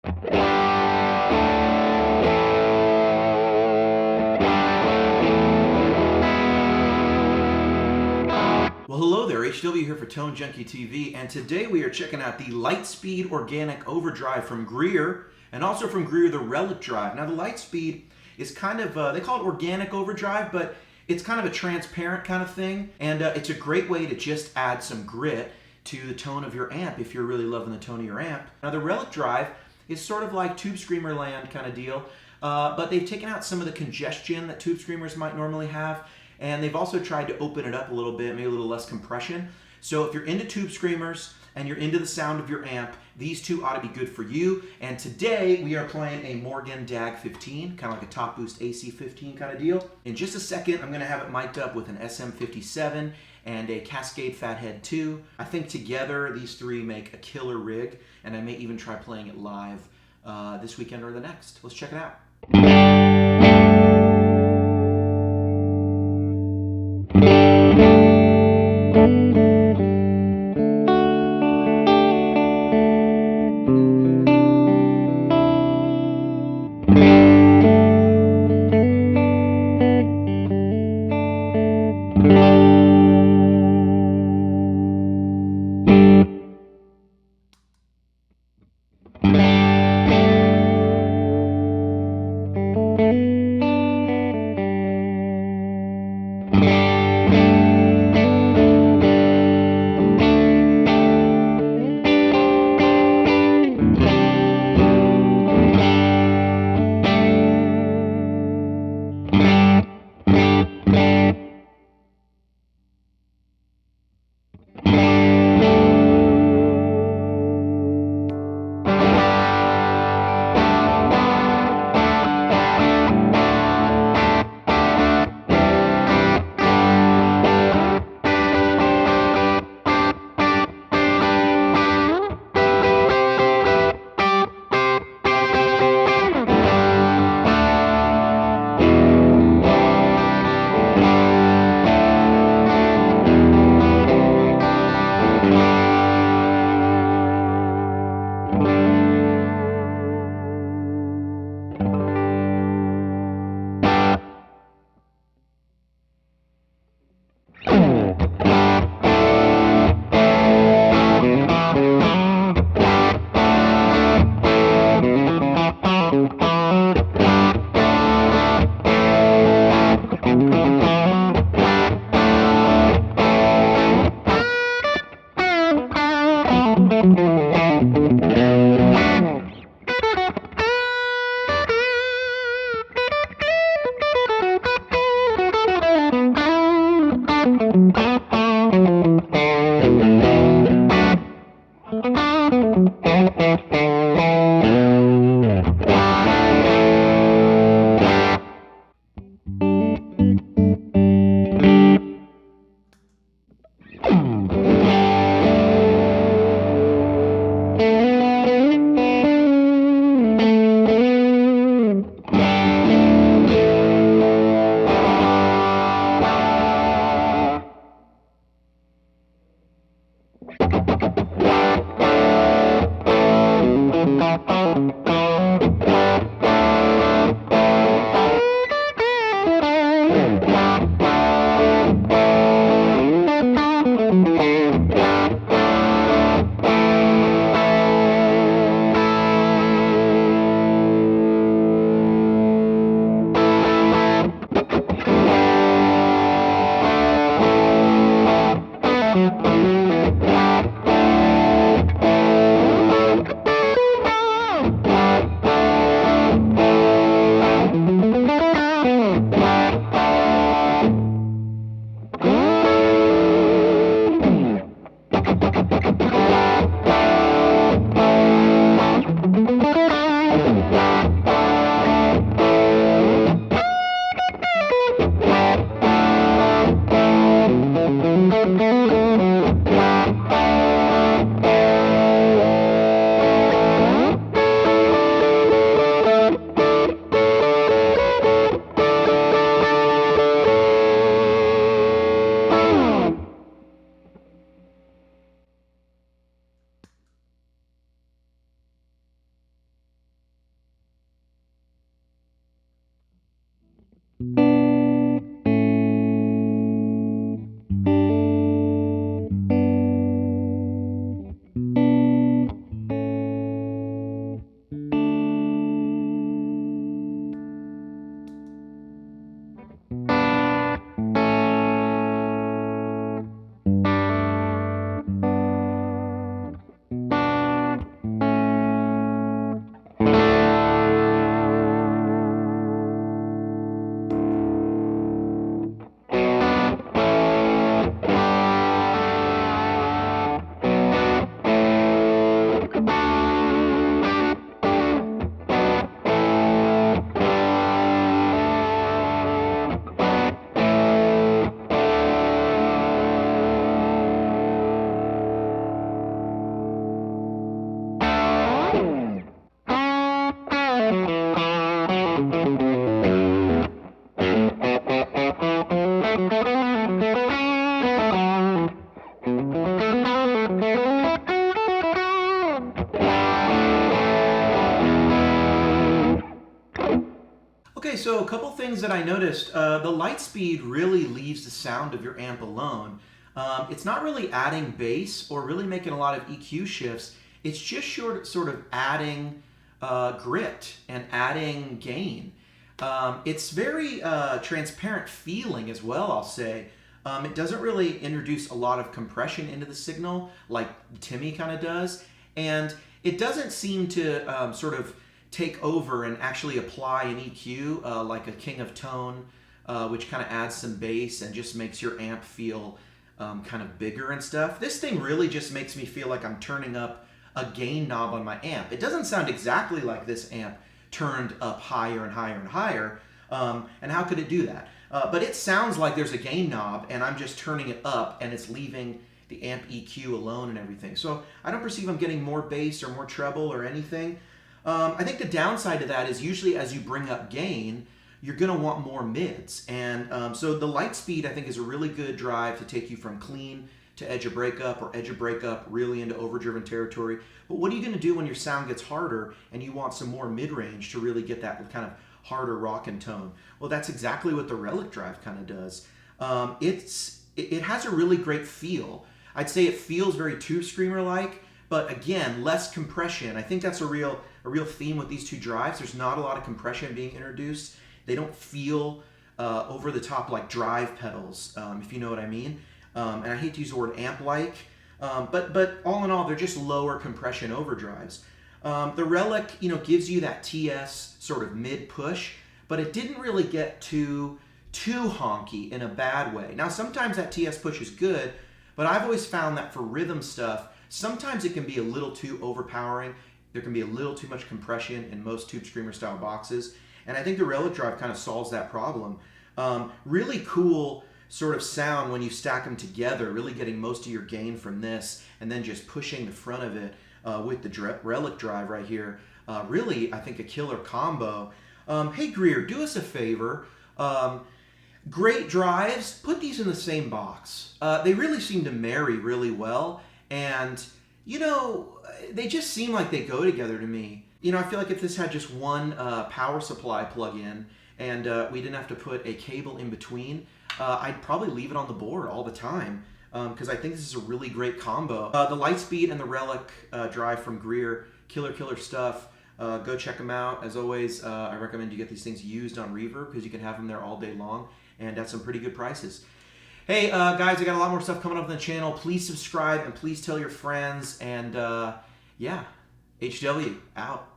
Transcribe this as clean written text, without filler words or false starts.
Well, hello there, HW here for Tone Junkie TV, and today we are checking out the Lightspeed Organic Overdrive from Greer, and also from Greer the Relic Drive. Now, the Lightspeed is kind of, they call it Organic Overdrive, but it's kind of a transparent kind of thing, and it's a great way to just add some grit to the tone of your amp if you're really loving the tone of your amp. Now, the Relic Drive is sort of like Tube Screamer land kind of deal, but they've taken out some of the congestion that Tube Screamers might normally have, and they've also tried to open it up a little bit, maybe a little less compression. So if you're into Tube Screamers and you're into the sound of your amp, these two ought to be good for you. And today we are playing a Morgan DAG 15, kind of like a Top Boost AC 15 kind of deal. In just a second, I'm gonna have it mic'd up with an SM57 and a Cascade Fathead 2. I think together these three make a killer rig, and I may even try playing it live this weekend or the next. Let's check it out. so a couple things that I noticed. The Lightspeed really leaves the sound of your amp alone. It's not really adding bass or really making a lot of EQ shifts. It's just sort of adding grit and adding gain. It's very transparent feeling as well, I'll say. It doesn't really introduce a lot of compression into the signal like Timmy kind of does. And it doesn't seem to sort of take over and actually apply an EQ like a King of Tone, which kind of adds some bass and just makes your amp feel kind of bigger and stuff. This thing really just makes me feel like I'm turning up a gain knob on my amp. It doesn't sound exactly like this amp turned up higher and higher and higher. And how could it do that? But it sounds like there's a gain knob and I'm just turning it up and it's leaving the amp EQ alone and everything. So I don't perceive I'm getting more bass or more treble or anything. I think the downside to that is usually as you bring up gain, you're going to want more mids. And so the Lightspeed, I think, is a really good drive to take you from clean to edge of breakup or edge of breakup really into overdriven territory. But what are you going to do when your sound gets harder and you want some more mid-range to really get that kind of harder rockin' tone? Well, that's exactly what the Relic Drive kind of does. It has a really great feel. I'd say it feels very Tube Screamer-like, but again, less compression. I think that's a real theme with these two drives. There's not a lot of compression being introduced. They don't feel over the top like drive pedals, if you know what I mean. And I hate to use the word amp-like, but all in all, they're just lower compression overdrives. The Relic, gives you that TS sort of mid-push, but it didn't really get too honky in a bad way. Now, sometimes that TS push is good, but I've always found that for rhythm stuff, sometimes it can be a little too overpowering. There can be a little too much compression in most Tube Screamer style boxes. And I think the Relic Drive kind of solves that problem. Really cool sort of sound when you stack them together, really getting most of your gain from this and then just pushing the front of it with the Relic Drive right here. Really, I think a killer combo. Hey Greer, do us a favor. Great drives, put these in the same box. They really seem to marry really well. And, they just seem like they go together to me. I feel like if this had just one power supply plug-in and we didn't have to put a cable in between, I'd probably leave it on the board all the time because I think this is a really great combo. The Lightspeed and the Relic Drive from Greer, killer stuff. Go check them out. As always, I recommend you get these things used on Reverb because you can have them there all day long and at some pretty good prices. Hey, guys, I got a lot more stuff coming up on the channel. Please subscribe and please tell your friends. And yeah, HW out.